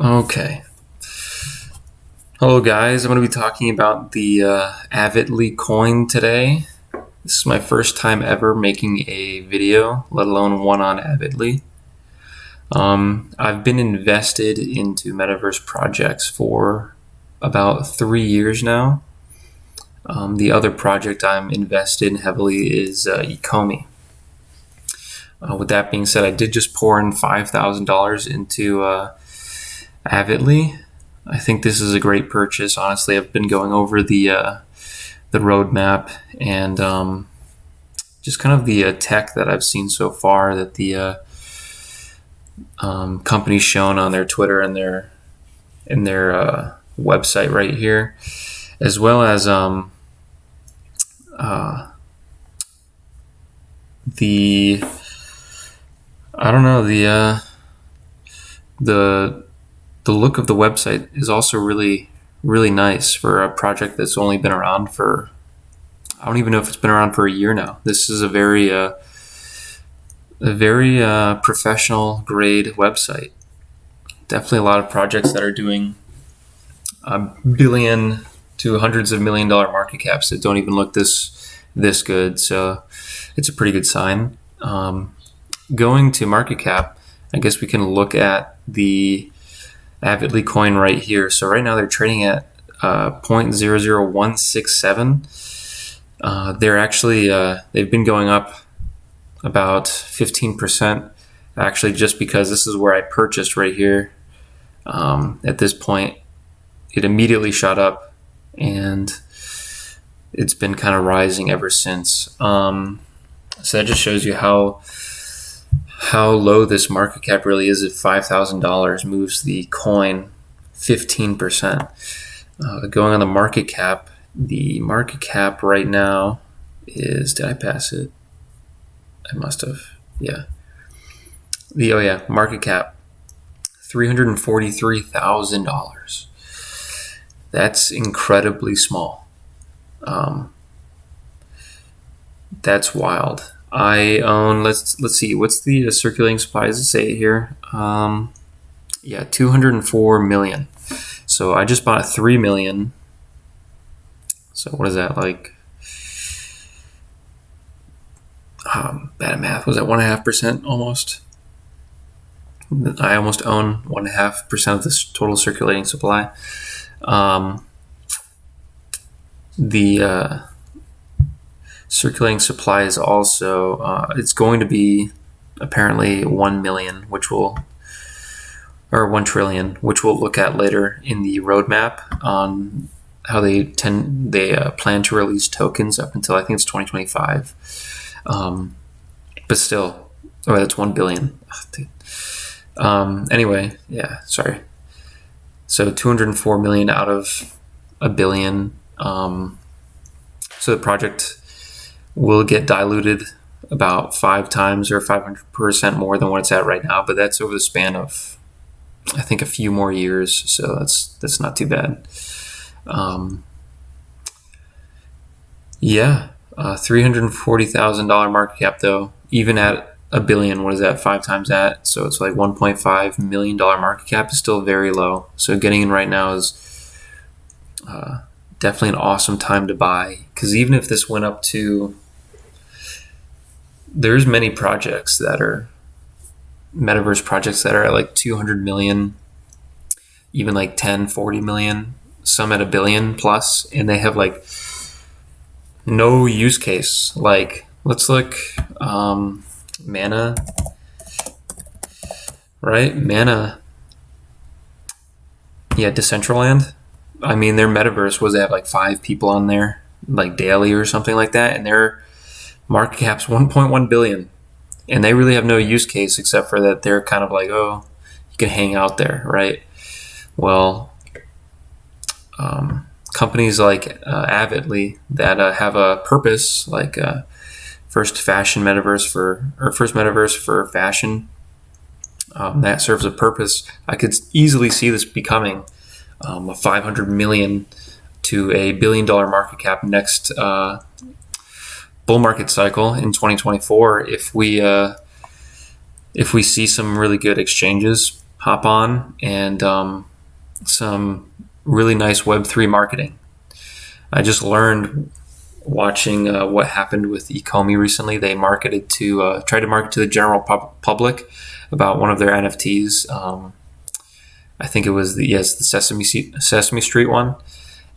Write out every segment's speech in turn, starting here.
Okay. Hello, guys. I'm going to be talking about the Avatly coin today. This is my first time ever making a video, let alone one on Avatly. I've been invested into Metaverse projects for about 3 years now. The other project I'm invested in heavily is Ecomi. With that being said, I did just pour in $5,000 into Avatly. I think this is a great purchase. Honestly, I've been going over the roadmap and just kind of the tech that I've seen so far that the company's shown on their Twitter and their website right here, as well as the the look of the website is also really nice for a project that's only been around for, I don't even know if it's been around for a year now. This is a very professional grade website. Definitely a lot of projects that are doing $1 billion to hundreds of $1 million market caps that don't even look this good. So it's a pretty good sign. Going to market cap, I guess we can look at the Avatly coin right here. So right now they're trading at 0.00167. They're actually they've been going up about 15%. Actually, just because this is where I purchased right here. At this point, it immediately shot up, and it's been kind of rising ever since. So that just shows you how low this market cap really is. If $5,000 moves the coin 15%. Going on the market cap right now is, did I pass it? I must have. Yeah. Market cap $343,000. That's incredibly small. That's wild. I own, let's see, what's the circulating supply? Does it say it here? 204 million. So I just bought 3 million. So what is that, like? Bad at math. Was that 1.5% almost? I almost own 1.5% of this total circulating supply. The circulating supply is also it's going to be apparently 1 million, or 1 trillion, which we'll look at later in the roadmap on how they plan to release tokens up until I think it's 2025. But still, that's 1 billion. Anyway, yeah, sorry. So 204 million out of a billion. So the project will get diluted about 5 times or 500% more than what it's at right now, but that's over the span of, I think, a few more years. So that's not too bad. $340,000 market cap though. Even at a billion, what is that? 5 times that. So it's like $1.5 million market cap is still very low. So getting in right now is definitely an awesome time to buy, because even if this went up to, there's many projects that are Metaverse projects that are at like 200 million, even like 10, 40 million, some at a billion plus, and they have like no use case. Like, let's look, Mana, right? Mana, yeah, Decentraland. I mean, their Metaverse was, they have like 5 people on there, like daily or something like that, and their market cap's 1.1 billion, and they really have no use case except for that they're kind of like, oh, you can hang out there, right? Well, companies like Avatly that have a purpose, like first Metaverse for fashion, that serves a purpose. I could easily see this becoming a 500 million to $1 billion market cap next bull market cycle in 2024 if we see some really good exchanges hop on and some really nice Web3 marketing. I just learned watching what happened with Ecomi recently. They tried to market to the general public about one of their NFTs. I think it was the Sesame Street one,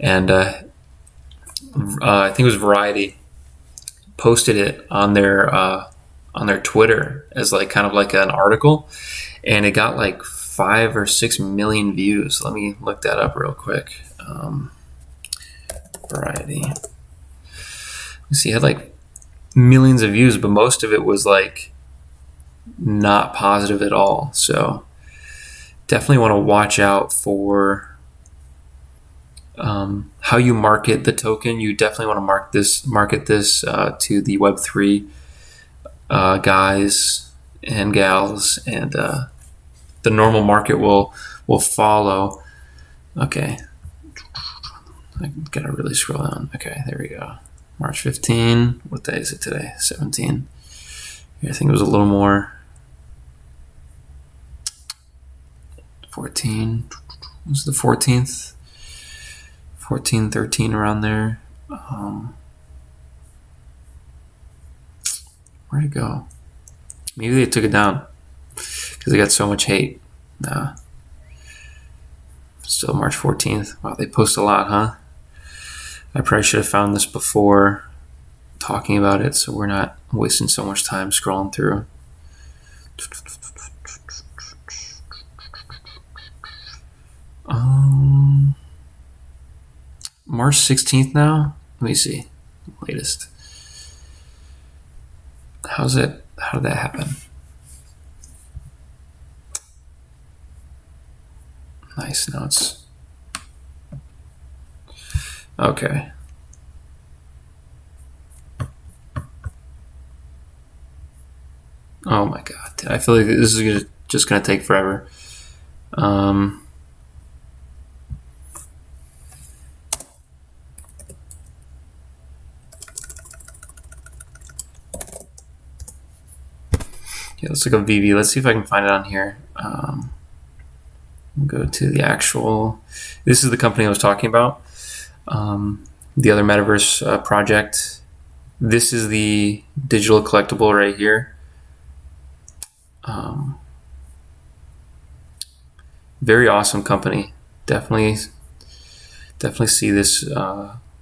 and I think it was Variety posted it on their Twitter as like kind of like an article, and it got like 5 or 6 million views. Let me look that up real quick. Variety. You see, it had like millions of views, but most of it was like not positive at all. So definitely want to watch out for how you market the token. You definitely want to market this to the Web3 guys and gals, and the normal market will follow. Okay, I gotta really scroll down. Okay, there we go. March 15. What day is it today? 17. I think it was a little more. 14. It was the 14th. 14, 13, around there. Where'd it go? Maybe they took it down because they got so much hate. Still March 14th. Wow, they post a lot, huh? I probably should have found this before talking about it, so we're not wasting so much time scrolling through. March 16th now? Let me see. Latest. How did that happen? Nice notes. Okay. Oh my god. I feel like this is just going to take forever. Yeah, let's look up VV. Let's see if I can find it on here. Go to the actual. This is the company I was talking about. The other Metaverse project. This is the digital collectible right here. Very awesome company. Definitely see this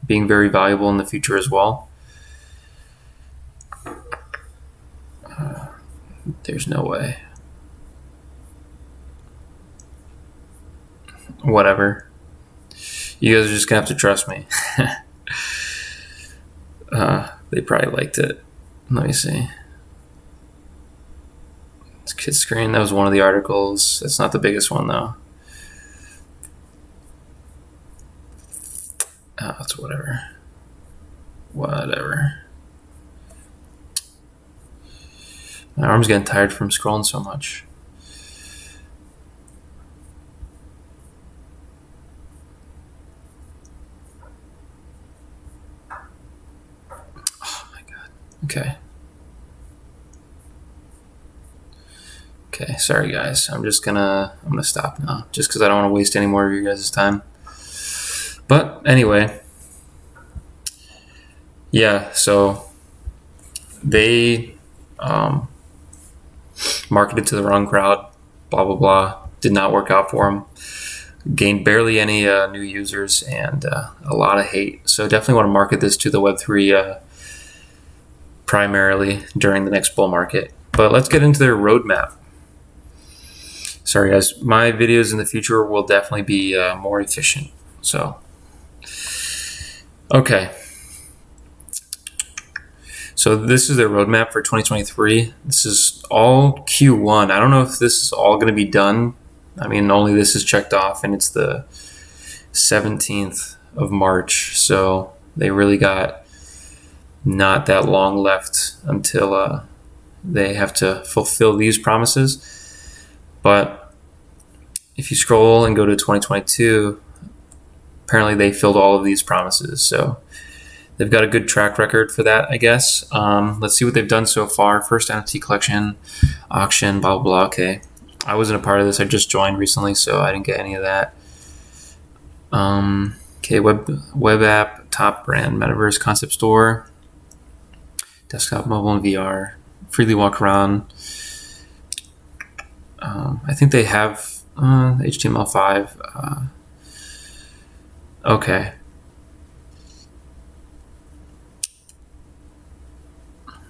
being very valuable in the future as well. There's no way. Whatever. You guys are just gonna have to trust me. They probably liked it. Let me see. It's kid screen. That was one of the articles. That's not the biggest one though. It's whatever. Whatever. My arm's getting tired from scrolling so much. Oh my god. Okay. Okay, sorry guys. I'm gonna stop now, just because I don't want to waste any more of your guys' time. But anyway, yeah. So they marketed to the wrong crowd. Blah blah blah. Did not work out for them. Gained barely any new users and a lot of hate. So definitely want to market this to the Web3 primarily during the next bull market. But let's get into their roadmap. Sorry guys, my videos in the future will definitely be more efficient. So, okay. So this is their roadmap for 2023. This is all Q1. I don't know if this is all going to be done. I mean, only this is checked off, and it's the 17th of March. So they really got not that long left until they have to fulfill these promises. But if you scroll and go to 2022, apparently they filled all of these promises. So they've got a good track record for that, I guess. Let's see what they've done so far. First NFT collection, auction, blah, blah, blah. Okay. I wasn't a part of this. I just joined recently, so I didn't get any of that. Okay, web app, top brand, Metaverse concept store, desktop, mobile, and VR. Freely walk around. I think they have HTML5. Okay.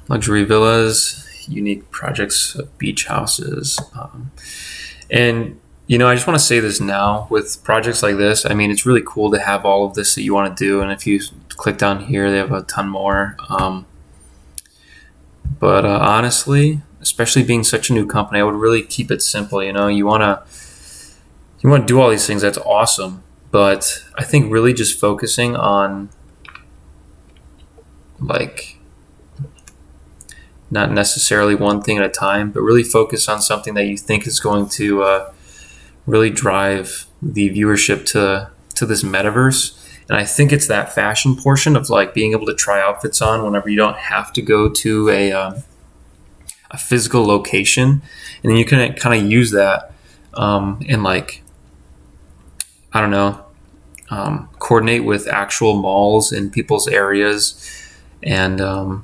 Luxury villas, unique projects of beach houses. And, I just want to say this now with projects like this. I mean, it's really cool to have all of this that you want to do. And if you click down here, they have a ton more. But honestly, especially being such a new company, I would really keep it simple. You want to do all these things. That's awesome. But I think really just focusing on not necessarily one thing at a time, but really focus on something that you think is going to really drive the viewership to this metaverse. And I think it's that fashion portion of being able to try outfits on whenever you don't have to go to a physical location, and then you can kind of use that and I don't know, coordinate with actual malls in people's areas, and oh,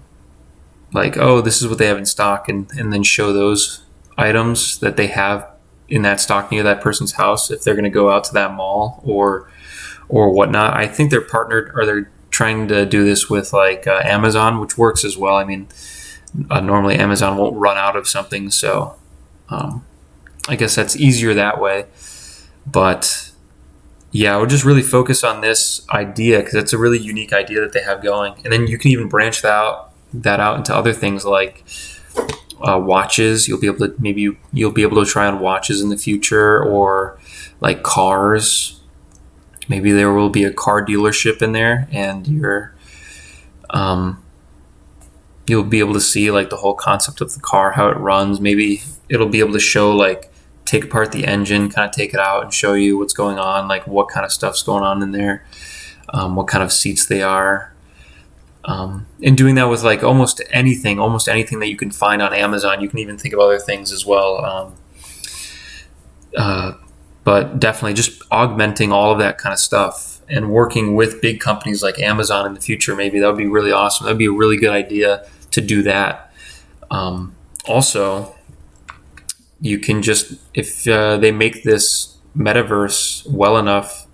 this is what they have in stock, and then show those items that they have in that stock near that person's house if they're going to go out to that mall or whatnot. I think they're partnered, or they're trying to do this with Amazon, which works as well. I mean, normally Amazon won't run out of something, so I guess that's easier that way. But yeah, I would just really focus on this idea because it's a really unique idea that they have going, and then you can even branch that out into other things like watches. You'll be able to try on watches in the future, or cars. Maybe there will be a car dealership in there, and you'll be able to see the whole concept of the car, how it runs. Maybe it'll be able to show take apart the engine, kind of take it out and show you what's going on, what kind of stuff's going on in there, what kind of seats they are. And doing that with almost anything that you can find on Amazon. You can even think of other things as well. But definitely just augmenting all of that kind of stuff and working with big companies like Amazon in the future. Maybe that would be really awesome. That'd be a really good idea to do that. Also, you can just, if they make this metaverse well enough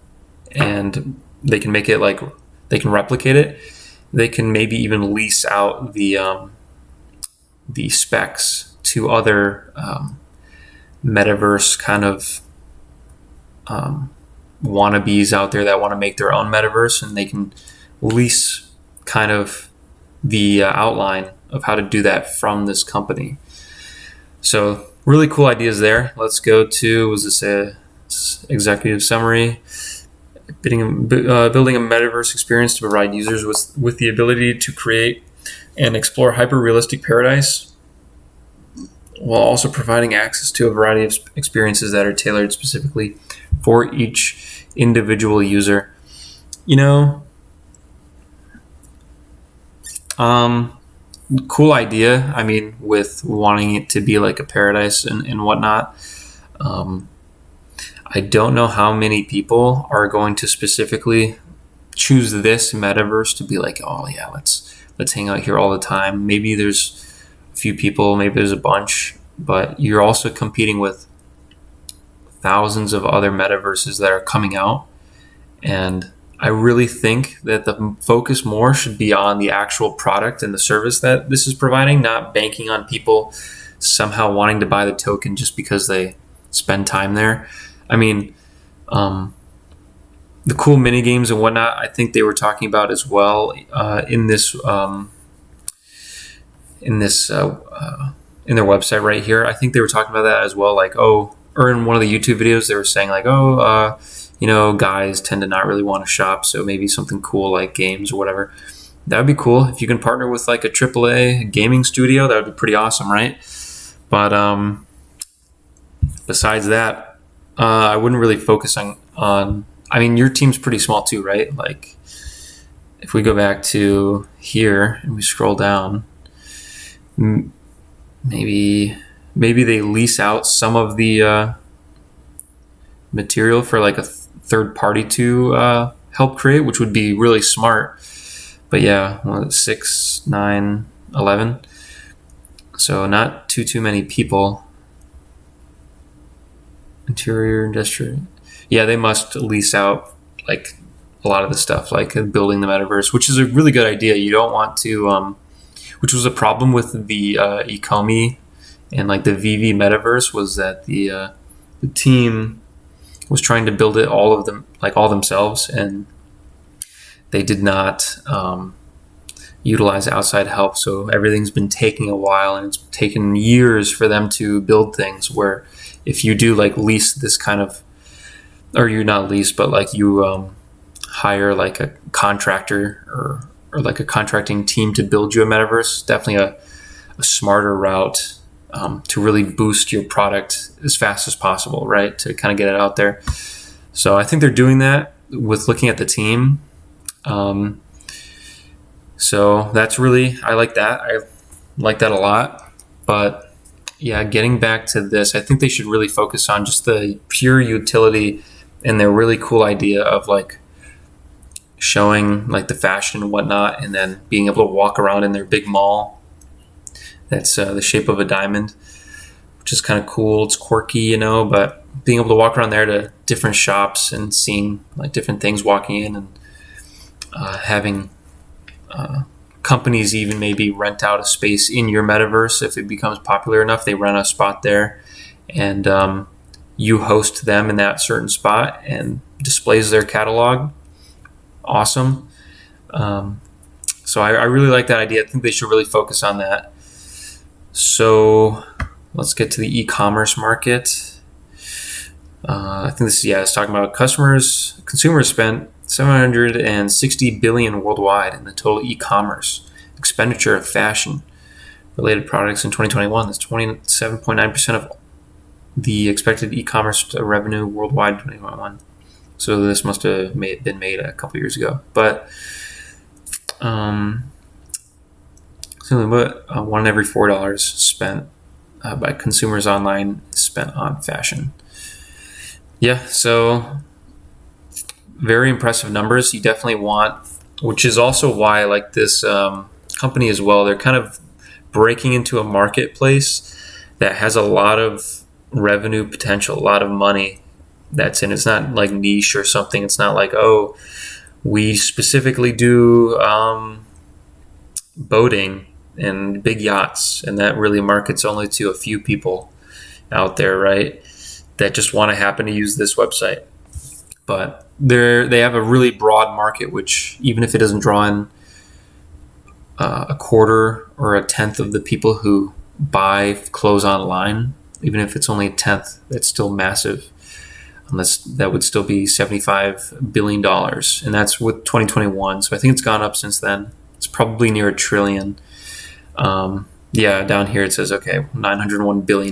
and they can make it they can replicate it, they can maybe even lease out the specs to other metaverse kind of wannabes out there that want to make their own metaverse, and they can lease kind of the outline of how to do that from this company. So really cool ideas there. Let's go to, was this a executive summary? Building a metaverse experience to provide users with the ability to create and explore hyper-realistic paradise, while also providing access to a variety of experiences that are tailored specifically for each individual user. Cool idea. I mean, with wanting it to be a paradise and whatnot. I don't know how many people are going to specifically choose this metaverse to be oh yeah, let's hang out here all the time. Maybe there's a few people, maybe there's a bunch, but you're also competing with thousands of other metaverses that are coming out. And I really think that the focus more should be on the actual product and the service that this is providing, not banking on people somehow wanting to buy the token just because they spend time there. I mean, the cool mini games and whatnot, I think they were talking about as well in their website right here. I think they were talking about that as well. Or in one of the YouTube videos, they were saying guys tend to not really want to shop, so maybe something cool like games or whatever. That would be cool if you can partner with a AAA gaming studio. That would be pretty awesome, right? But besides that, I wouldn't really focus on. I mean, your team's pretty small too, right? If we go back to here and we scroll down, maybe maybe they lease out some of the material for like a third party to help create, which would be really smart. But yeah, 6, 9, 11. So not too many people. Interior industry. Yeah, they must lease out like a lot of the stuff, like building the metaverse, which is a really good idea. You don't want to, which was a problem with the Ecomi and like the VV metaverse, was that the team was trying to build it all themselves, and they did not utilize outside help. So everything's been taking a while, and it's taken years for them to build things where if you do like lease this kind of, or you're not lease, but like you hire like a contractor or like a contracting team to build you a metaverse, definitely a smarter route to really boost your product as fast as possible, right? To kind of get it out there. So I think they're doing that with looking at the team. So that's really, I like that. I like that a lot. But yeah, getting back to this, I think they should really focus on just the pure utility and their really cool idea of like showing like the fashion and whatnot, and then being able to walk around in their big mall that's the shape of a diamond, which is kind of cool. It's quirky, but being able to walk around there to different shops and seeing like different things walking in, and having companies even maybe rent out a space in your metaverse. If it becomes popular enough, they rent a spot there, and you host them in that certain spot and displays their catalog. Awesome. So I really like that idea. I think they should really focus on that. So let's get to the e-commerce market. I think it's talking about consumers spent $760 billion worldwide in the total e-commerce expenditure of fashion-related products in 2021. That's 27.9% of the expected e-commerce revenue worldwide in 2021. So this must have been made a couple years ago. But one in every $4 spent by consumers online is spent on fashion. Yeah, so very impressive numbers. You definitely want, which is also why I like this company as well. They're kind of breaking into a marketplace that has a lot of revenue potential, a lot of money that's in. It's not like niche or something. It's not like, oh, we specifically do boating and big yachts, and that really markets only to a few people out there, right, that just want to happen to use this website. But they have a really broad market, which even if it doesn't draw in a quarter or a tenth of the people who buy clothes online, even if it's only a tenth, that's still massive. That would still be $75 billion. And that's with 2021. So I think it's gone up since then. It's probably near $1 trillion. Down here it says, $901 billion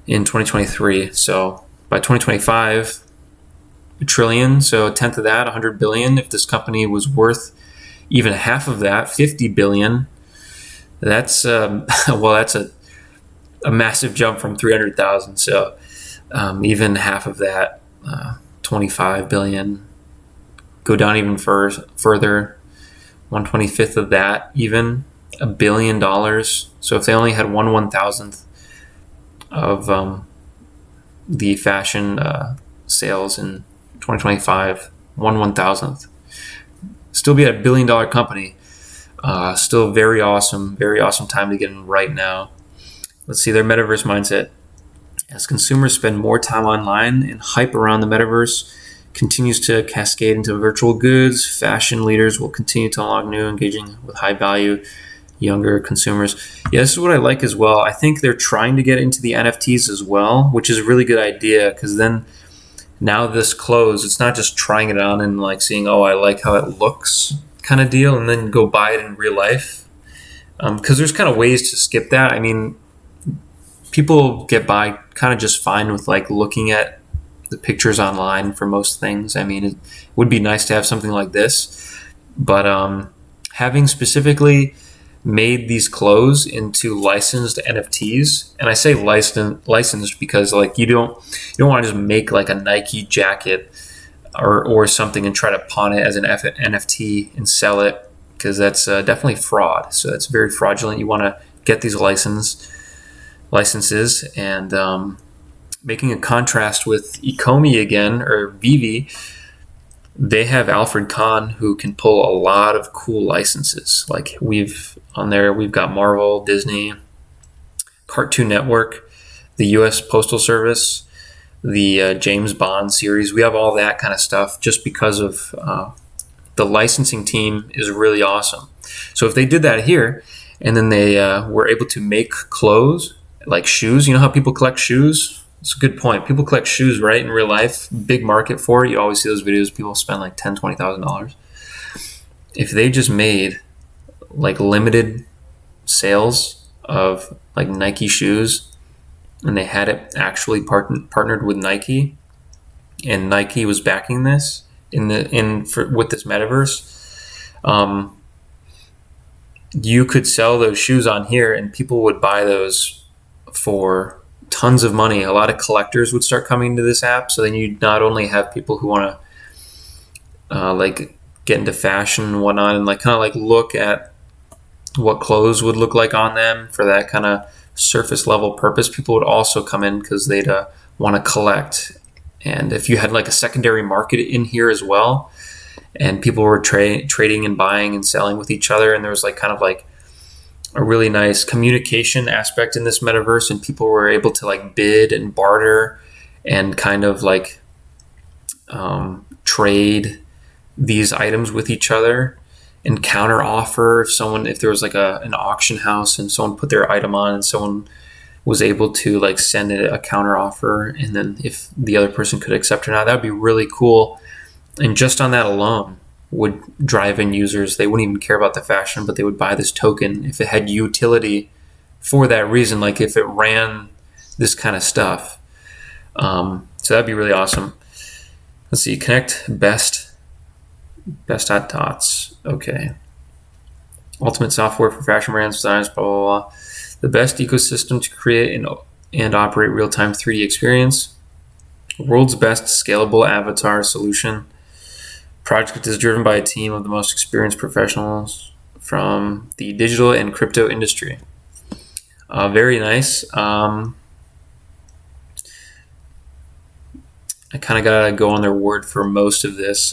in 2023. So by 2025, $1 trillion. So a tenth of that, $100 billion. If this company was worth even half of that, $50 billion, that's that's a massive jump from 300,000. So even half of that, 25 billion, go down even further, 1/25 of that, even $1 billion. So if they only had 1/1000th of the fashion sales in 2025, 1/1000th, still be at $1 billion company. Still very awesome time to get in right now. Let's see their metaverse mindset. As consumers spend more time online and hype around the metaverse continues to cascade into virtual goods, fashion leaders will continue to unlock new, engaging with high value, younger consumers. Yeah, this is what I like as well. I think they're trying to get into the NFTs as well, which is a really good idea, because then now this clothes, it's not just trying it on and like seeing, oh, I like how it looks kind of deal, and then go buy it in real life. Because there's kind of ways to skip that. I mean, people get by kind of just fine with like looking at the pictures online for most things. I mean, it would be nice to have something like this, but having specifically made these clothes into licensed NFTs. And I say licensed because like you don't want to just make like a Nike jacket or something and try to pawn it as an NFT and sell it, because that's definitely fraud. So that's very fraudulent. You want to get these licenses. And making a contrast with Ecomi again, or Vivi, they have Alfred Kahn, who can pull a lot of cool licenses. Like we've got Marvel, Disney, Cartoon Network, the U.S. Postal Service, the James Bond series. We have all that kind of stuff just because of the licensing team is really awesome. So if they did that here, and then they were able to make clothes like shoes, you know how people collect shoes? It's a good point. People collect shoes, right, in real life. Big market for it. You always see those videos. People spend like $10,000, $20,000. If they just made like limited sales of like Nike shoes, and they had it actually partnered with Nike, and Nike was backing this with this metaverse, you could sell those shoes on here, and people would buy those for tons of money. A lot of collectors would start coming to this app. So then you not only have people who want to like get into fashion and whatnot, and like kind of like look at what clothes would look like on them for that kind of surface level purpose. People would also come in because they'd want to collect. And if you had like a secondary market in here as well, and people were trading and buying and selling with each other, and there was like kind of like a really nice communication aspect in this metaverse, and people were able to like bid and barter and kind of like trade these items with each other and counter offer. If there was like an auction house and someone put their item on, and someone was able to like send it a counter offer, and then if the other person could accept or not, that would be really cool. And just on that alone would drive in users. They wouldn't even care about the fashion, but they would buy this token if it had utility for that reason, like if it ran this kind of stuff. So that'd be really awesome. Let's see, connect best hot dots. Okay. Ultimate software for fashion brands, designers, blah, blah, blah. The best ecosystem to create and operate real-time 3D experience. World's best scalable avatar solution. Project is driven by a team of the most experienced professionals from the digital and crypto industry. Very nice. I kind of got to go on their word for most of this.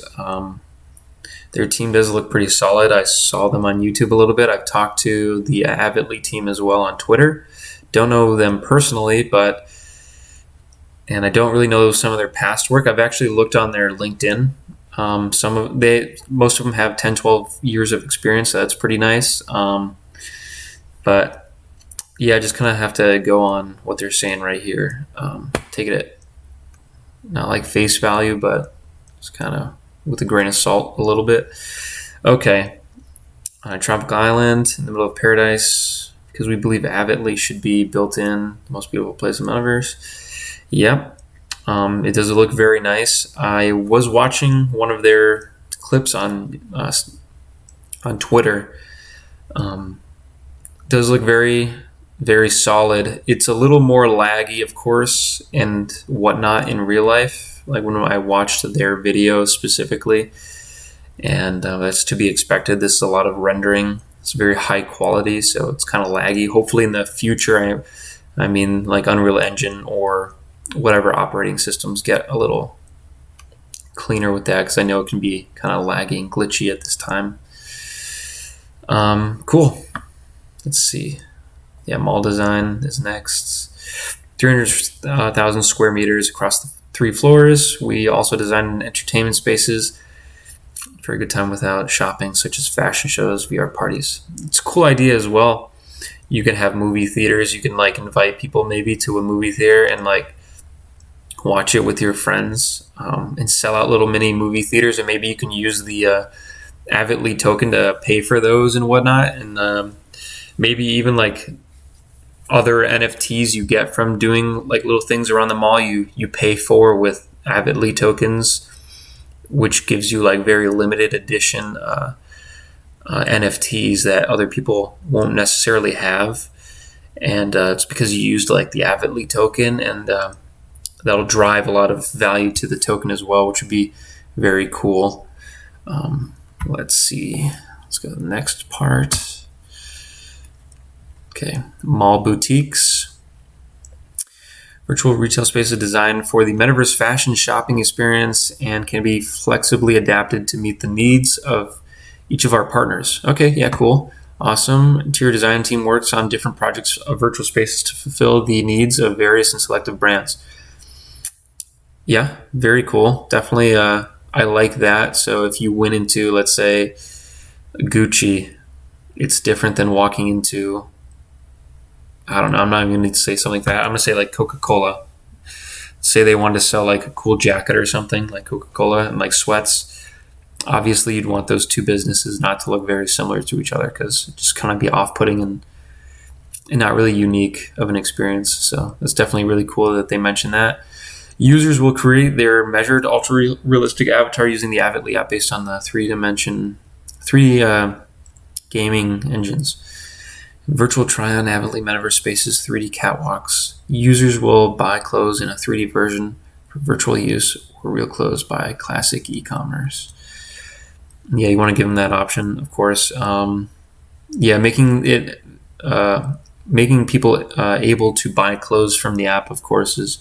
Their team does look pretty solid. I saw them on YouTube a little bit. I've talked to the Avatly team as well on Twitter. Don't know them personally, and I don't really know some of their past work. I've actually looked on their LinkedIn. Most of them have 10, 12 years of experience, so that's pretty nice. But yeah, just kind of have to go on what they're saying right here. Take it at not like face value, but it's kind of with a grain of salt a little bit. Okay. Tropical Island in the middle of paradise, because we believe Avatly should be built in the most beautiful place in the metaverse. Yep. It does look very nice. I was watching one of their clips on Twitter. Does look very, very solid. It's a little more laggy, of course, and whatnot in real life, like when I watched their video specifically, and that's to be expected. This is a lot of rendering. It's very high quality, so it's kind of laggy. Hopefully in the future, I mean like Unreal Engine or whatever operating systems get a little cleaner with that, because I know it can be kind of laggy and glitchy at this time. Cool. Let's see. Yeah, mall design is next. 300,000 square meters across the 3 floors. We also designed entertainment spaces for a good time without shopping, such as fashion shows, VR parties. It's a cool idea as well. You can have movie theaters. You can like invite people maybe to a movie theater and like watch it with your friends, and sell out little mini movie theaters, and maybe you can use the Avatly token to pay for those and whatnot, and maybe even like other NFTs you get from doing like little things around the mall, you pay for with Avatly tokens, which gives you like very limited edition NFTs that other people won't necessarily have, and it's because you used like the Avatly token, and that'll drive a lot of value to the token as well, which would be very cool. Let's see. Let's go to the next part. Okay, mall boutiques. Virtual retail spaces designed for the Metaverse fashion shopping experience and can be flexibly adapted to meet the needs of each of our partners. Okay, yeah, cool. Awesome. Interior design team works on different projects of virtual spaces to fulfill the needs of various and selective brands. Yeah, very cool. Definitely, I like that. So if you went into, let's say, Gucci, it's different than walking into, I don't know, I'm not even going to say something like that. I'm going to say like Coca-Cola. Say they wanted to sell like a cool jacket or something like Coca-Cola and like sweats. Obviously, you'd want those two businesses not to look very similar to each other because it just kind of be off-putting and not really unique of an experience. So it's definitely really cool that they mentioned that. Users will create their measured ultra-realistic avatar using the Avatly app based on the 3D gaming engines. Virtual try-on Avatly Metaverse Spaces 3D catwalks. Users will buy clothes in a 3D version for virtual use or real clothes by classic e-commerce. Yeah, you want to give them that option, of course. Making people able to buy clothes from the app, of course, is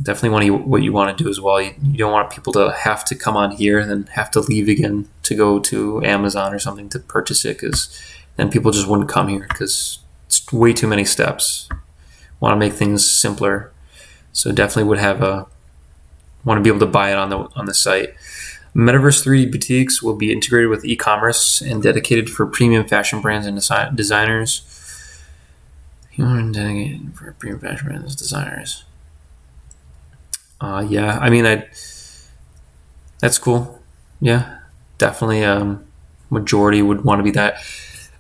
definitely what you want to do as well. You don't want people to have to come on here and then have to leave again to go to Amazon or something to purchase it, because then people just wouldn't come here because it's way too many steps. Want to make things simpler, so definitely would want to be able to buy it on the site. Metaverse 3D boutiques will be integrated with e-commerce and dedicated for premium fashion brands and designers. Dedicated for premium fashion brands and designers. That's cool. Yeah, definitely. Majority would want to be that.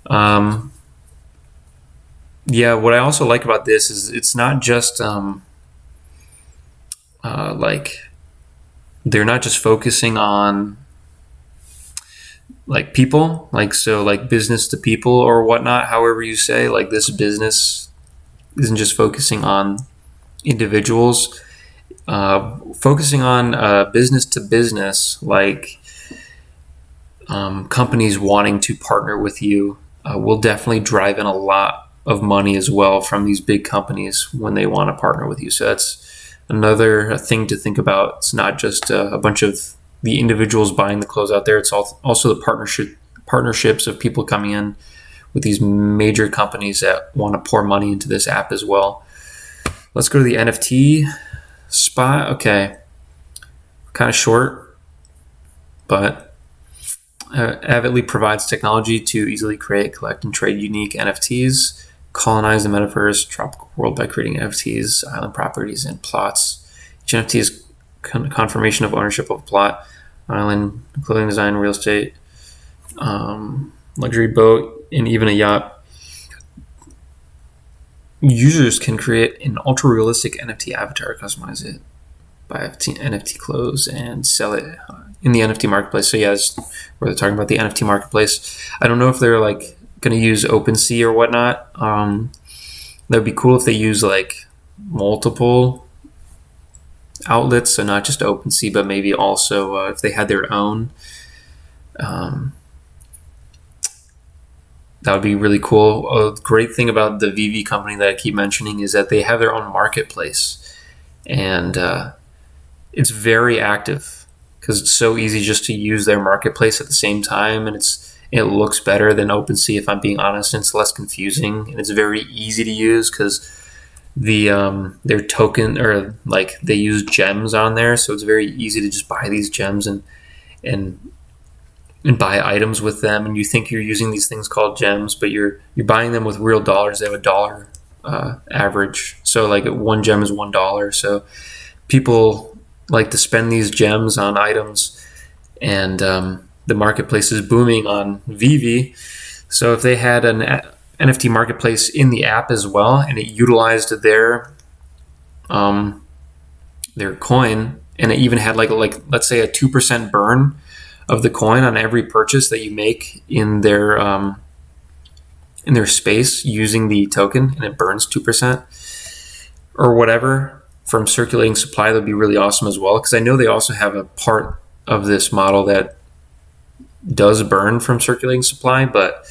What I also like about this is it's not just like they're not just focusing on like people, like so like business to people or whatnot. However you say, like this business isn't just focusing on individuals. Focusing on business to business, like companies wanting to partner with you will definitely drive in a lot of money as well from these big companies when they want to partner with you. So that's another thing to think about. It's not just a bunch of the individuals buying the clothes out there. It's also the partnerships of people coming in with these major companies that want to pour money into this app as well. Let's go to the NFT spot. Okay, kind of short, but Avatly provides technology to easily create, collect, and trade unique NFTs, colonize the metaverse, tropical world by creating NFTs, island properties, and plots. Each NFT is confirmation of ownership of a plot, island, clothing design, real estate, luxury boat, and even a yacht. Users can create an ultra-realistic NFT avatar, customize it, buy NFT clothes, and sell it in the NFT marketplace. So yeah, that's where they're talking about the NFT marketplace. I don't know if they're like going to use OpenSea or whatnot. That would be cool if they use like multiple outlets, so not just OpenSea, but maybe also if they had their own. That would be really cool. A great thing about the VV company that I keep mentioning is that they have their own marketplace, and it's very active because it's so easy just to use their marketplace at the same time, and it looks better than OpenSea, if I'm being honest, and it's less confusing, and it's very easy to use because their token, or like they use gems on there, so it's very easy to just buy these gems and buy items with them, and you think you're using these things called gems, but you're buying them with real dollars. They have a dollar average, so like one gem is $1. So people like to spend these gems on items, and the marketplace is booming on VV. So if they had an NFT marketplace in the app as well, and it utilized their coin, and it even had like let's say a 2% burn of the coin on every purchase that you make in their space using the token, and it burns 2% or whatever from circulating supply. That'd be really awesome as well, because I know they also have a part of this model that does burn from circulating supply, but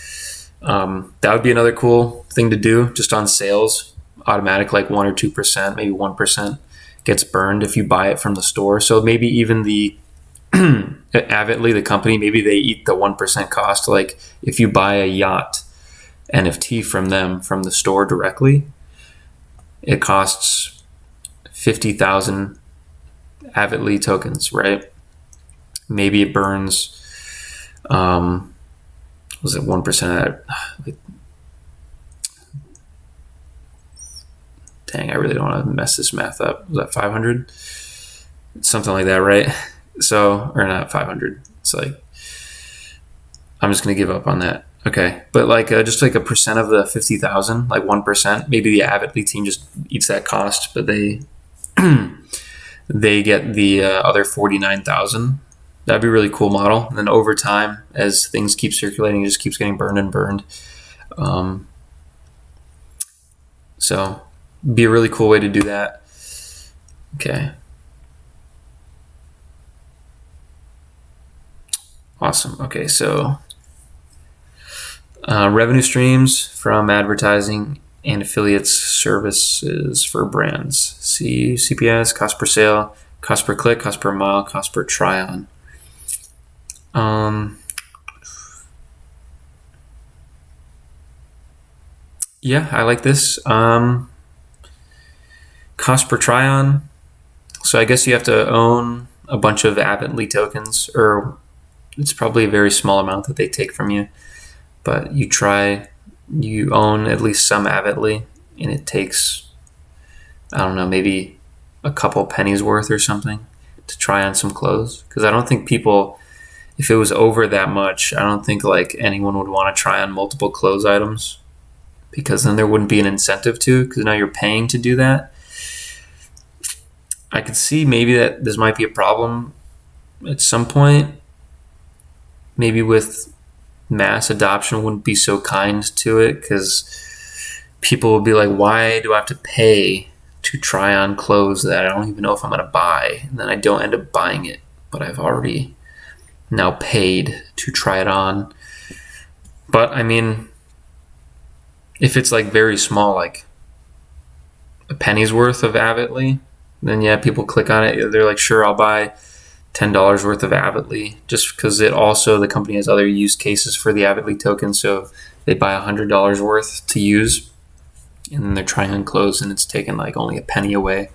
that would be another cool thing to do, just on sales. Automatic, like 1 or 2%, maybe 1% gets burned if you buy it from the store. So maybe even the Avatly, the company, maybe they eat the 1% cost. Like if you buy a yacht NFT from them from the store directly, it costs 50,000 Avatly tokens, right? Maybe it burns, was it 1% of that? Dang, I really don't want to mess this math up. Was that 500? Something like that, right? So, or not 500. It's like, I'm just going to give up on that. Okay. But like just like a percent of the 50,000, like 1%, maybe the Avatly team just eats that cost, but they get the other 49,000. That'd be a really cool model. And then over time, as things keep circulating, it just keeps getting burned and burned. So be a really cool way to do that. Okay. Awesome. Okay, so revenue streams from advertising and affiliates services for brands. See CPS, cost per sale, cost per click, cost per mile, cost per try-on. Yeah, I like this. Cost per try-on. So I guess you have to own a bunch of Avatly tokens, or it's probably a very small amount that they take from you, but you own at least some Avatly, and it takes, I don't know, maybe a couple pennies worth or something to try on some clothes. Because I don't think people, if it was over that much, I don't think like anyone would want to try on multiple clothes items, because then there wouldn't be an incentive to, because now you're paying to do that. I could see maybe that this might be a problem at some point. Maybe with mass adoption wouldn't be so kind to it, because people will be like, why do I have to pay to try on clothes that I don't even know if I'm going to buy? And then I don't end up buying it, but I've already now paid to try it on. But I mean, if it's like very small, like a penny's worth of Avatly, then yeah, people click on it. They're like, sure, I'll buy $10 worth of Avatly, just because the company has other use cases for the Avatly token. So they buy $100 worth to use, and then they're trying on clothes, and it's taking like only a penny away.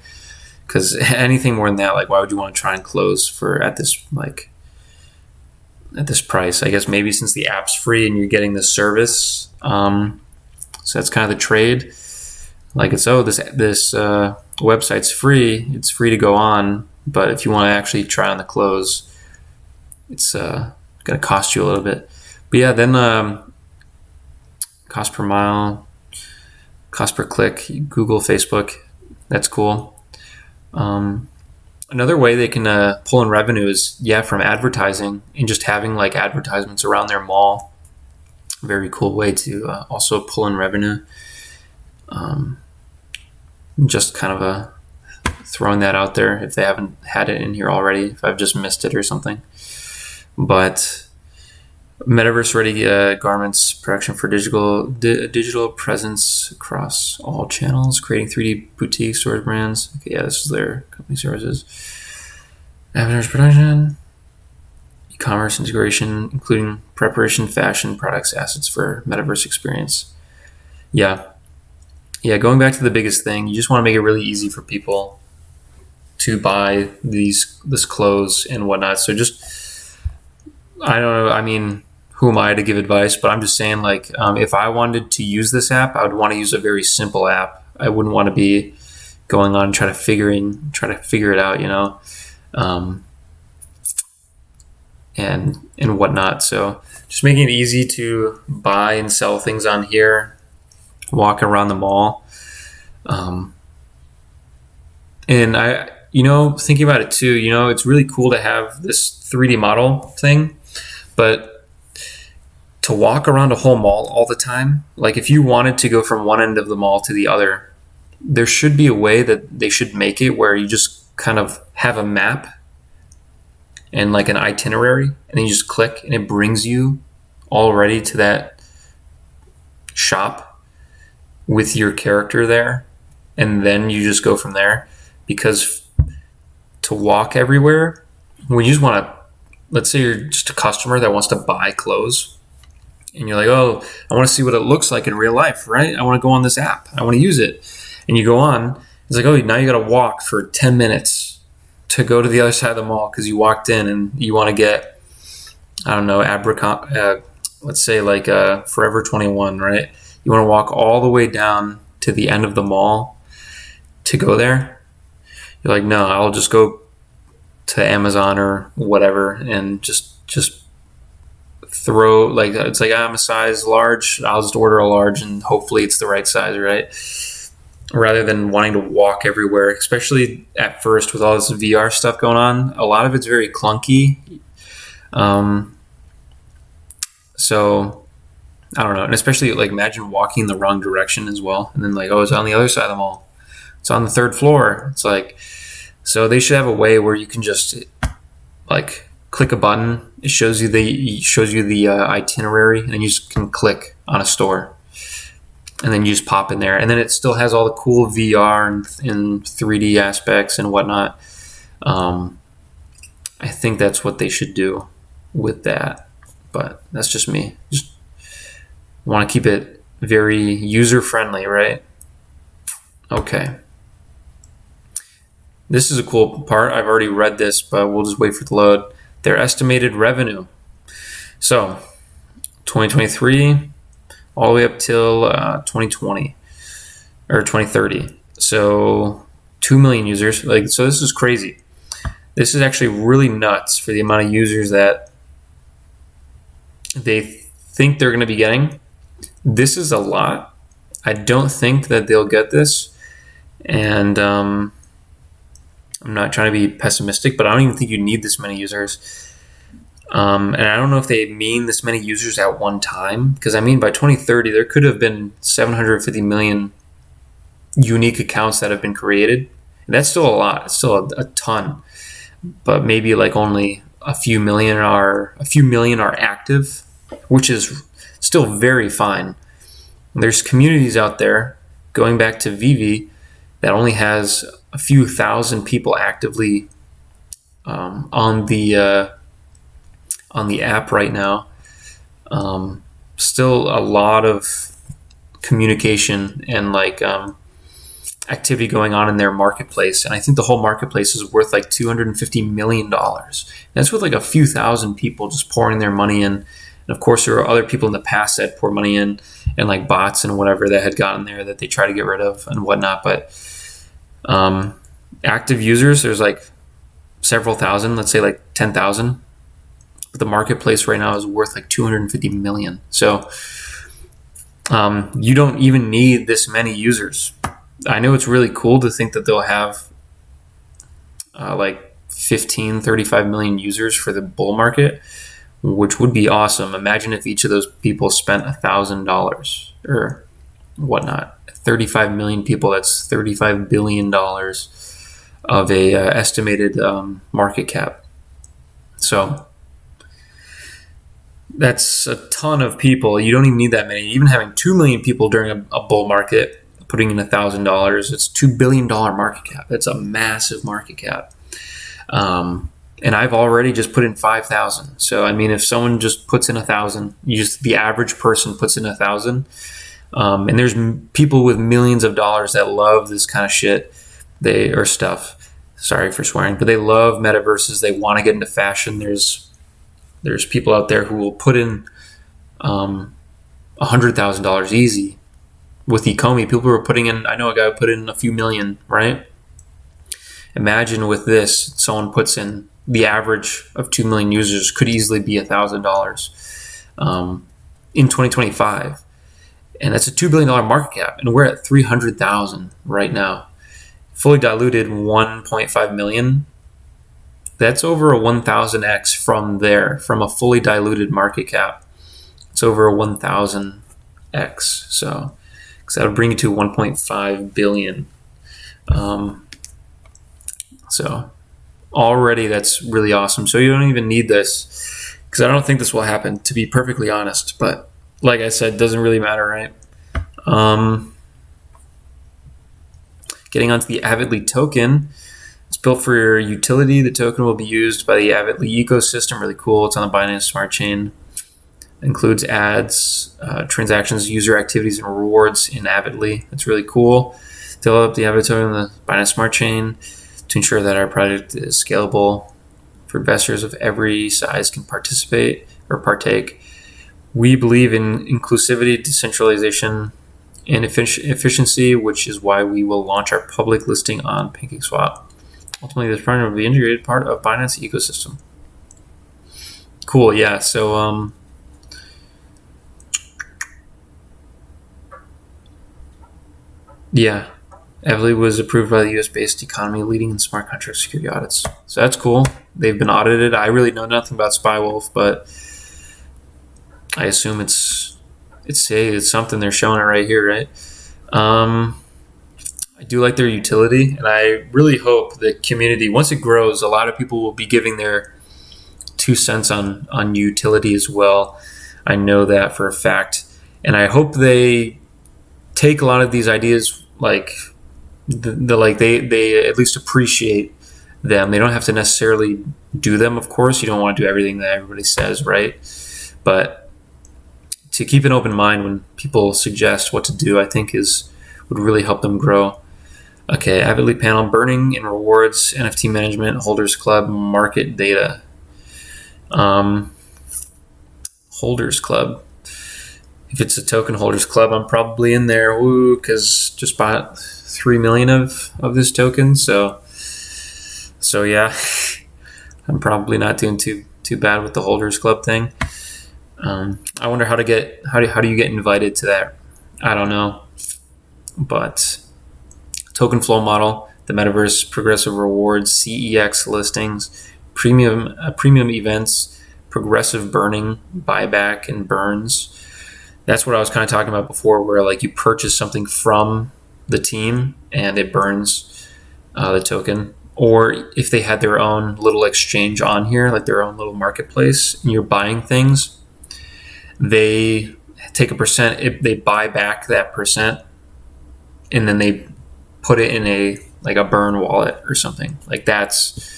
Because anything more than that, like, why would you want to try on clothes at this price? I guess maybe since the app's free and you're getting the service, so that's kind of the trade. Like this website's free. It's free to go on, but if you want to actually try on the clothes, it's going to cost you a little bit. But yeah, then cost per mile, cost per click, Google, Facebook, that's cool. Another way they can pull in revenue is, from advertising and just having like advertisements around their mall. Very cool way to also pull in revenue. Just kind of throwing that out there if they haven't had it in here already, if I've just missed it or something. But Metaverse ready garments production for digital presence across all channels, creating 3D boutique storage brands. Okay, yeah, this is their company services. Avatars production, e-commerce integration, including preparation, fashion, products, assets for Metaverse experience. Yeah, going back to the biggest thing, you just want to make it really easy for people to buy this clothes and whatnot. So just, I don't know, I mean, who am I to give advice? But I'm just saying, like, if I wanted to use this app, I would want to use a very simple app. I wouldn't want to be going on and trying to figure it out, and whatnot. So just making it easy to buy and sell things on here, walk around the mall. And thinking about it too, it's really cool to have this 3D model thing, but to walk around a whole mall all the time, like if you wanted to go from one end of the mall to the other, there should be a way that they should make it where you just kind of have a map and like an itinerary, and then you just click and it brings you already to that shop with your character there, and then you just go from there. Because to walk everywhere, when you just want to, let's say you're just a customer that wants to buy clothes, and you're like, oh, I want to see what it looks like in real life, right? I want to go on this app, I want to use it. And you go on, it's like, oh, now you got to walk for 10 minutes to go to the other side of the mall because you walked in and you want to get, I don't know, let's say like Forever 21, right? You want to walk all the way down to the end of the mall to go there. You're like, no, I'll just go to Amazon or whatever and just throw, like, it's like, I'm a size large, I'll just order a large and hopefully it's the right size, right? Rather than wanting to walk everywhere, especially at first with all this VR stuff going on. A lot of it's very clunky. So I don't know. And especially like imagine walking the wrong direction as well. And then like, oh, it's on the other side of the mall. It's on the third floor. It's like, so they should have a way where you can just like click a button. It shows you the itinerary, and then you just can click on a store. And then you just pop in there. And then it still has all the cool VR and 3D aspects and whatnot. I think that's what they should do with that. But that's just me. Just want to keep it very user-friendly, right? Okay. This is a cool part. I've already read this, but we'll just wait for it to load. Their estimated revenue. So, 2023... all the way up till 2020 or 2030. So 2 million users. So this is crazy. This is actually really nuts for the amount of users that they think they're going to be getting. This is a lot. I don't think that they'll get this. And I'm not trying to be pessimistic, but I don't even think you need this many users. And I don't know if they mean this many users at one time, because I mean by 2030 there could have been 750 million unique accounts that have been created. And that's still a lot. It's still a ton, but maybe like only a few million are active, which is still very fine. There's communities out there, going back to Vivi, that only has a few thousand people actively on the app right now. Still a lot of communication and activity going on in their marketplace. And I think the whole marketplace is worth like $250 million. That's with like a few thousand people just pouring their money in. And of course, there are other people in the past that pour money in, and like bots and whatever that had gotten there that they try to get rid of and whatnot. But active users, there's like several thousand, let's say like 10,000. But the marketplace right now is worth like 250 million. So you don't even need this many users. I know it's really cool to think that they'll have like 15, 35 million users for the bull market, which would be awesome. Imagine if each of those people spent $1,000 or whatnot. 35 million people, that's $35 billion of a estimated market cap. So that's a ton of people. You don't even need that many. Even having 2 million people during a bull market, putting in $1,000, it's $2 billion market cap. That's a massive market cap. And I've already just put in 5,000. So, I mean, if someone just puts in 1,000, the average person puts in 1,000. And there's people with millions of dollars that love this kind of shit. Stuff. Sorry for swearing, but they love metaverses. They want to get into fashion. There's people out there who will put in $100,000 easy with Ecomi. People were putting in, I know a guy who put in a few million, right? Imagine with this, someone puts in, the average of 2 million users could easily be $1,000 in 2025. And that's a $2 billion market cap. And we're at 300,000 right now. fully diluted 1.5 million. That's over a 1000x from a fully diluted market cap. It's over a 1000x. So, because that would bring you to 1.5 billion. So already that's really awesome. So you don't even need this, because I don't think this will happen, to be perfectly honest. But like I said, doesn't really matter, right? Getting onto the Avatly token. It's built for your utility. The token will be used by the Avatly ecosystem. Really cool. It's on the Binance Smart Chain. It includes ads, transactions, user activities, and rewards in Avatly. That's really cool. Develop the Avatly token on the Binance Smart Chain to ensure that our project is scalable for investors of every size can participate or partake. We believe in inclusivity, decentralization, and efficiency, which is why we will launch our public listing on PancakeSwap. Ultimately, this project will be an integrated part of Binance ecosystem. Cool, yeah. So, yeah. Avatly was approved by the US-based economy, leading in smart contract security audits. So that's cool. They've been audited. I really know nothing about SpyWolf, but I assume it's something. They're showing it right here, right? I do like their utility, and I really hope the community, once it grows, a lot of people will be giving their 2 cents on utility as well. I know that for a fact, and I hope they take a lot of these ideas, like they at least appreciate them. They don't have to necessarily do them. Of course, you don't want to do everything that everybody says, right? But to keep an open mind when people suggest what to do, I think would really help them grow. Okay, Avidly panel, burning and rewards, NFT management, holders club, market data. Holders club. If it's a token holders club, I'm probably in there. Woo, because just bought 3 million of this token. So yeah, I'm probably not doing too bad with the holders club thing. I wonder how do you get invited to that? I don't know, but token flow model, the Metaverse, progressive rewards, CEX listings, premium events, progressive burning, buyback, and burns. That's what I was kind of talking about before, where like you purchase something from the team and it burns the token. Or if they had their own little exchange on here, like their own little marketplace, and you're buying things, they take a percent, they buy back that percent, and then they put it in a burn wallet or something like that's.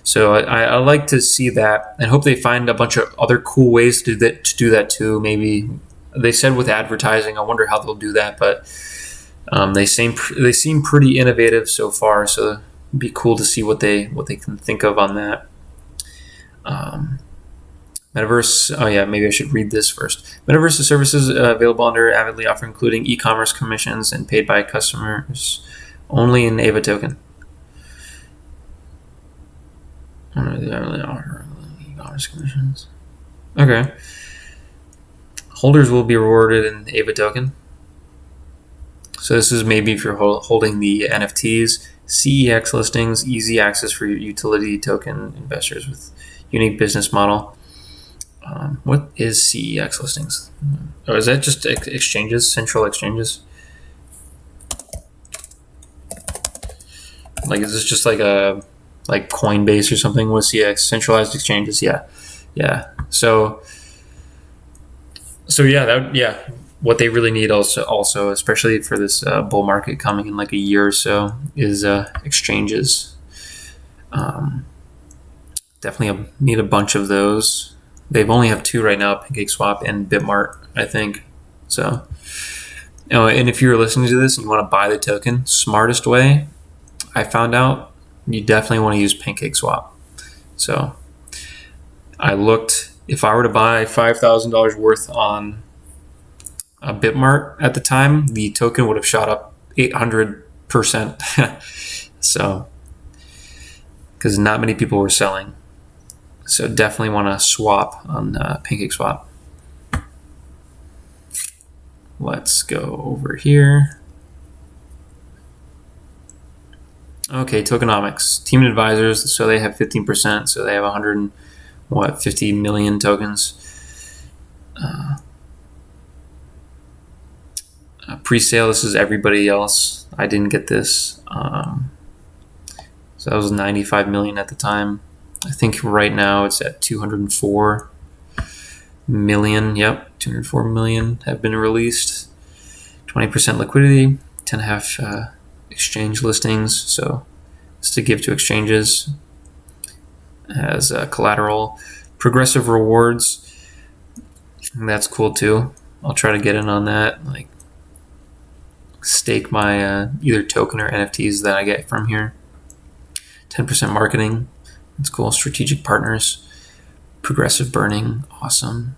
So I like to see that, and hope they find a bunch of other cool ways to do that too. Maybe they said with advertising. I wonder how they'll do that, but they seem pretty innovative so far. So it'd be cool to see what they can think of on that. Metaverse. Oh yeah, maybe I should read this first. Metaverse services available under Avidly offer including e-commerce commissions and paid by customers only in Ava token. E-commerce commissions. Okay. Holders will be rewarded in Ava token. So this is maybe if you're holding the NFTs, CEX listings, easy access for your utility token investors with unique business model. What is CEX listings? Oh, is that just exchanges, central exchanges? Like, is this just like Coinbase or something with CEX, centralized exchanges? Yeah. So yeah, what they really need also, especially for this bull market coming in like a year or so, is exchanges. Definitely need a bunch of those. They've only have 2 right now, PancakeSwap and Bitmart, I think. So, and if you're listening to this and you want to buy the token, smartest way, I found out, you definitely want to use PancakeSwap. So, I looked, if I were to buy $5,000 worth on Bitmart at the time, the token would have shot up 800%. So, because not many people were selling. So definitely want to swap on PancakeSwap. Let's go over here. Okay, tokenomics. Team advisors, so they have 15%, so they have 50 million tokens. Pre-sale, this is everybody else. I didn't get this. So that was 95 million at the time. I think right now it's at 204 million. Yep, 204 million have been released. 20% liquidity, 10.5 exchange listings. So it's to give to exchanges as collateral. Progressive rewards, that's cool too. I'll try to get in on that. Like stake my either token or NFTs that I get from here. 10% marketing, that's cool. Strategic partners, progressive burning, awesome.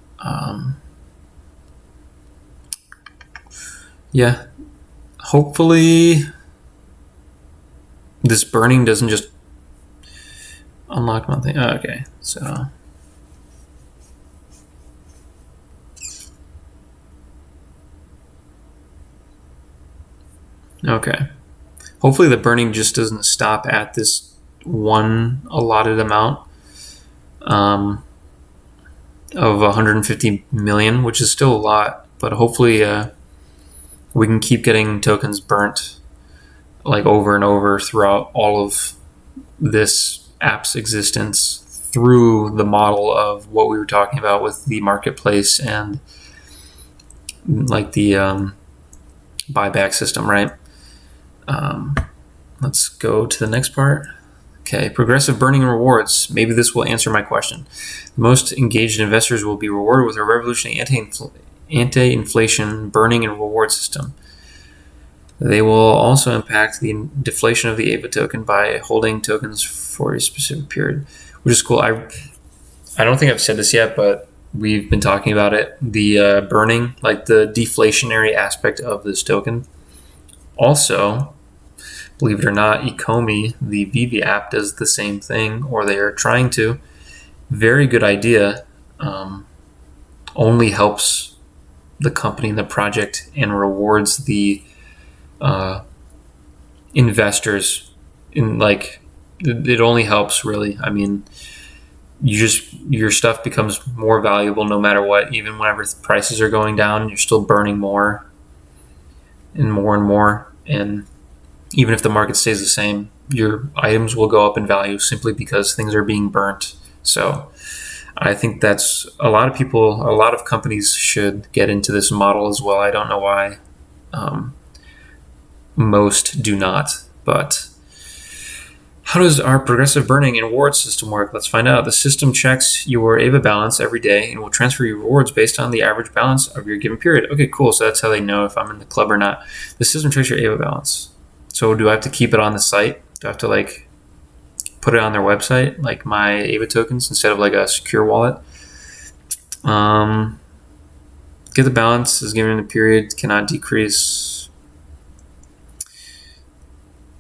Yeah, hopefully this burning doesn't just unlock my thing. Oh, okay, so okay. Hopefully the burning just doesn't stop at this one allotted amount of 150 million, which is still a lot, but hopefully we can keep getting tokens burnt like over and over throughout all of this app's existence through the model of what we were talking about with the marketplace and like the buyback system, right? Let's go to the next part. Okay, progressive burning and rewards. Maybe this will answer my question. The most engaged investors will be rewarded with a revolutionary anti-inflation burning and reward system. They will also impact the deflation of the AVA token by holding tokens for a specific period, which is cool. I don't think I've said this yet, but we've been talking about it. The burning, like the deflationary aspect of this token. Also, believe it or not, Ecomi, the Vivi app, does the same thing, or they are trying to. Very good idea. Only helps the company and the project and rewards the investors. In like, it only helps really. I mean, your stuff becomes more valuable no matter what. Even whenever prices are going down, you're still burning more and more and more. And even if the market stays the same, your items will go up in value simply because things are being burnt. So I think that's a lot of companies should get into this model as well. I don't know why most do not, but how does our progressive burning and reward system work? Let's find out. The system checks your AVA balance every day and will transfer your rewards based on the average balance of your given period. Okay, cool. So that's how they know if I'm in the club or not. The system checks your AVA balance. So do I have to keep it on the site? Do I have to like put it on their website, like my AVA tokens, instead of like a secure wallet? Get the balance is given in a period, cannot decrease.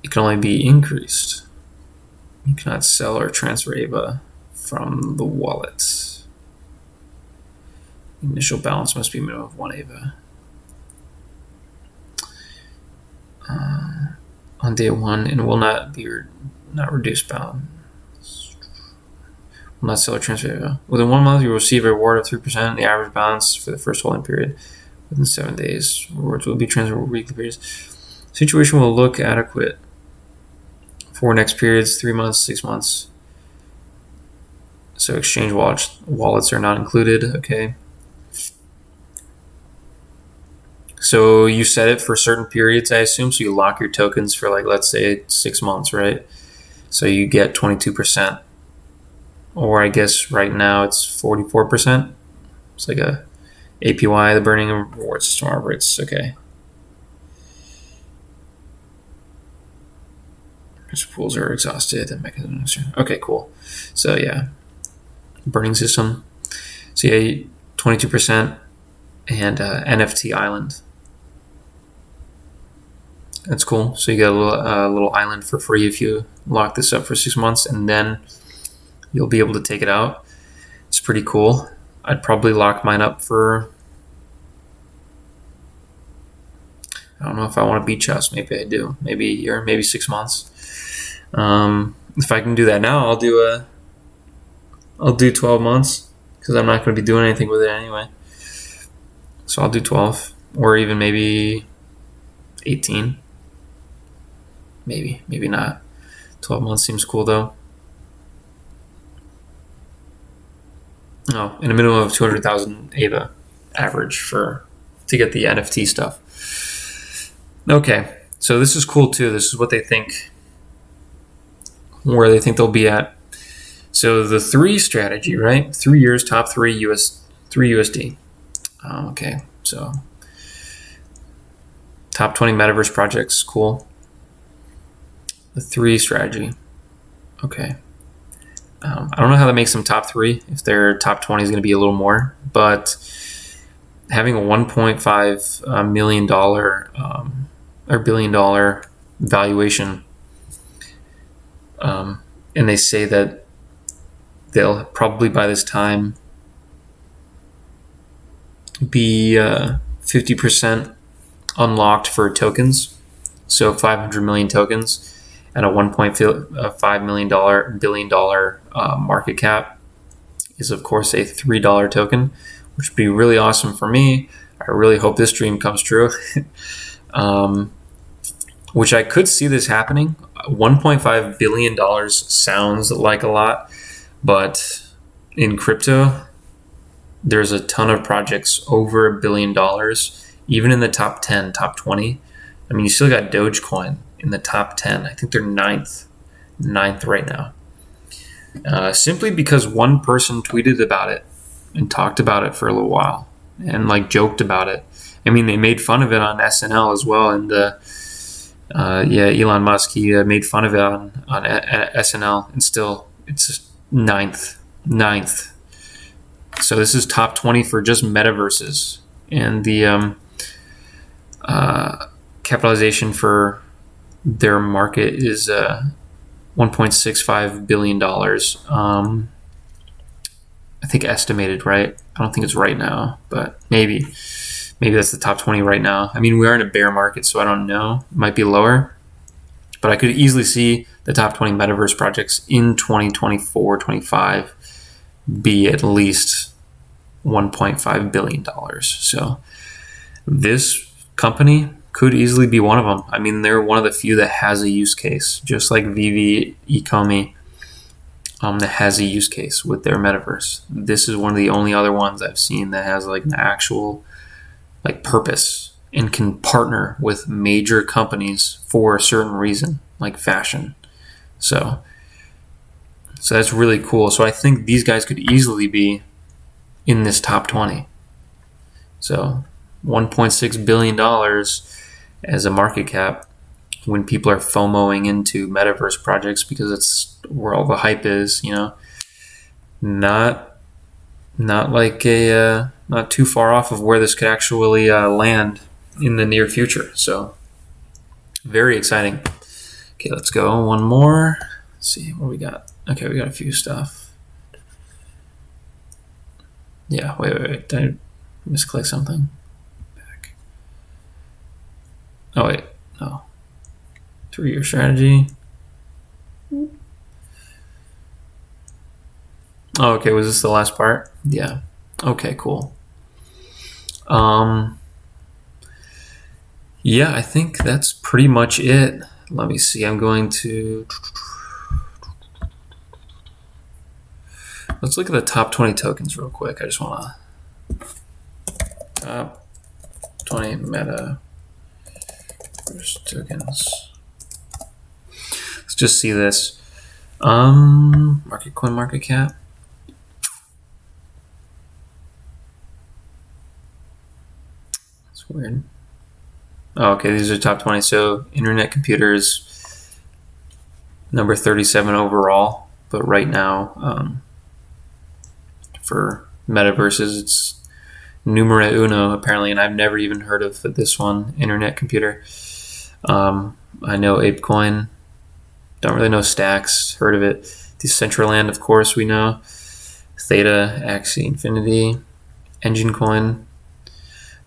It can only be increased. You cannot sell or transfer AVA from the wallet. Initial balance must be minimum of 1 AVA. On day 1, and will not be not reduce balance. Will not sell or transfer AVA. Within 1 month, you will receive a reward of 3% of the average balance for the first holding period. Within 7 days, rewards will be transferred over weekly periods. Situation will look adequate for next periods, 3 months, 6 months. So exchange wallets are not included. Okay. So you set it for certain periods, I assume. So you lock your tokens for like, let's say 6 months, right? So you get 22%. Or I guess right now it's 44%. It's like a APY, the burning and reward system operates. Okay. Pools are exhausted and mechanisms. Okay, cool. So yeah, burning system. So yeah, 22% and NFT island. That's cool. So you get a little island for free if you lock this up for 6 months, and then you'll be able to take it out. It's pretty cool. I'd probably lock mine up for, I don't know if I want a beach house. Maybe I do. Maybe a year, maybe 6 months. If I can do that now, I'll do 12 months because I'm not going to be doing anything with it anyway. So I'll do 12 or even maybe 18. Maybe not. 12 months seems cool though. Oh, and a minimum of 200,000 AVA average to get the NFT stuff. Okay, so this is cool too. This is what they think, where they think they'll be at. So the 3 strategy, right? 3 years, top 3 USD. Okay, so top 20 metaverse projects, cool. The 3 strategy. Okay. I don't know how that makes them top 3. If their top 20 is going to be a little more, but having a $1.5 million or billion-dollar valuation, and they say that they'll probably by this time be 50% unlocked for tokens, so 500 million tokens at a $1.5 billion market cap is of course a $3 token, which would be really awesome for me. I really hope this dream comes true. Which I could see this happening. $1.5 billion sounds like a lot, but in crypto, there's a ton of projects over $1 billion, even in the top 10, top 20. I mean, you still got Dogecoin in the top 10. I think they're ninth right now. Simply because one person tweeted about it and talked about it for a little while and like joked about it. I mean, they made fun of it on SNL as well. And Elon Musk, he made fun of it on SNL, and still it's just ninth. So this is top 20 for just metaverses, and the capitalization for their market is $1.65 billion. I think estimated, right? I don't think it's right now, but maybe that's the top 20 right now. I mean, we are in a bear market, so I don't know. It might be lower, but I could easily see the top 20 metaverse projects in 2024, 25 be at least $1.5 billion. So this company could easily be one of them. I mean, they're one of the few that has a use case, just like Vivi Ecomi, that has a use case with their metaverse. This is one of the only other ones I've seen that has like an actual like purpose and can partner with major companies for a certain reason, like fashion. So that's really cool. So I think these guys could easily be in this top 20. So $1.6 billion as a market cap when people are FOMOing into metaverse projects because it's where all the hype is, you know. Not like not too far off of where this could actually land in the near future. So very exciting. Okay, let's go one more. Let's see what we got. Okay, we got a few stuff. Yeah, wait. Did I misclick something? Back. Oh, wait. No. 3-year strategy. Oh, okay. Was this the last part? Yeah. Okay, cool. Yeah, I think that's pretty much it. Let me see. I'm going to... Let's look at the top 20 tokens real quick. I just want to... Top 20 meta tokens. Let's just see this. Market coin, market cap. That's weird. Oh, okay, these are top 20. So internet computers, number 37 overall. But right now, for metaverses, it's numero uno, apparently. And I've never even heard of this one, internet computer. I know ApeCoin. Don't really know Stacks. Heard of it. Decentraland, of course, we know. Theta, Axie Infinity, Engine Coin.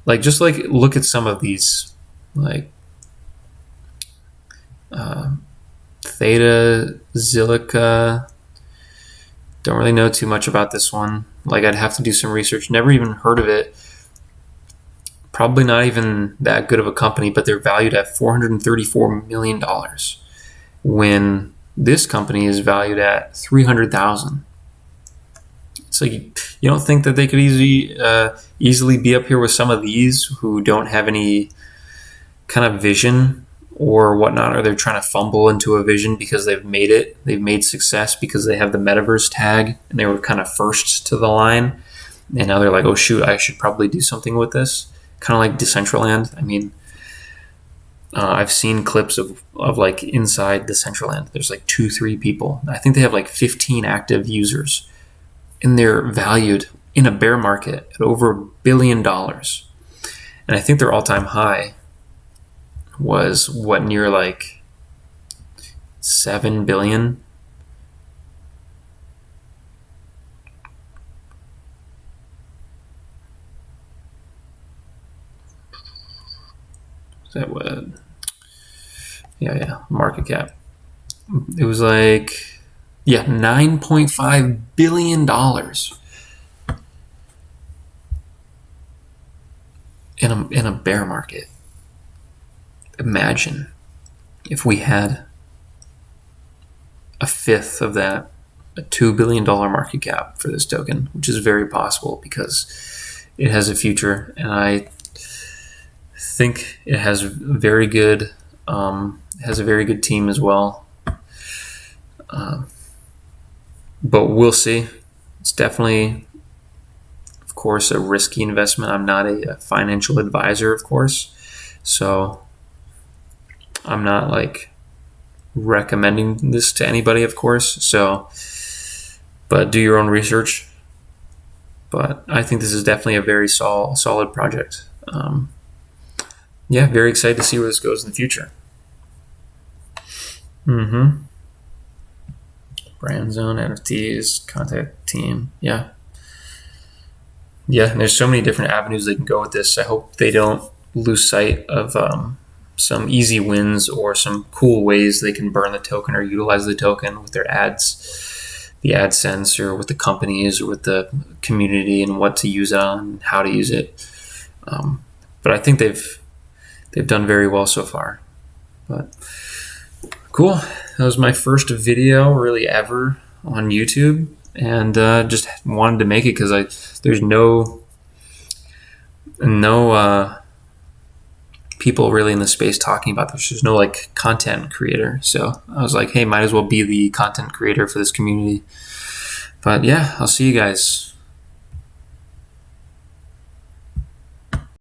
Just look at some of these. Theta Zilica. Don't really know too much about this one. Like, I'd have to do some research. Never even heard of it. Probably not even that good of a company, but they're valued at $434 million when this company is valued at $300,000. So you don't think that they could easily be up here with some of these who don't have any kind of vision or whatnot, or they're trying to fumble into a vision because they've made success because they have the Metaverse tag and they were kind of first to the line, and now they're like, oh shoot, I should probably do something with this. Kind of like Decentraland. I mean, I've seen clips of like inside Decentraland. There's like 2-3 people. I think they have like 15 active users, and they're valued in a bear market at over $1 billion. And I think their all-time high was near like 7 billion. Is that what? Yeah, market cap. It was like, $9.5 billion in a bear market. Imagine if we had a fifth of that, a $2 billion market cap for this token, which is very possible because it has a future, and I think it has a very good team as well. But we'll see. It's definitely, of course, a risky investment. I'm not a financial advisor, of course, so I'm not like recommending this to anybody, of course. So, but do your own research. But I think this is definitely a very solid project. Very excited to see where this goes in the future. Brand zone, NFTs, contact team. Yeah, and there's so many different avenues they can go with this. I hope they don't lose sight of some easy wins or some cool ways they can burn the token or utilize the token with their ads, the AdSense, or with the companies or with the community, and what to use it on, how to use it. But I think they've done very well so far. But cool. That was my first video really ever on YouTube, and just wanted to make it because there's no people really in the space talking about this. There's no like content creator, so I was like, hey, might as well be the content creator for this community. But yeah, I'll see you guys.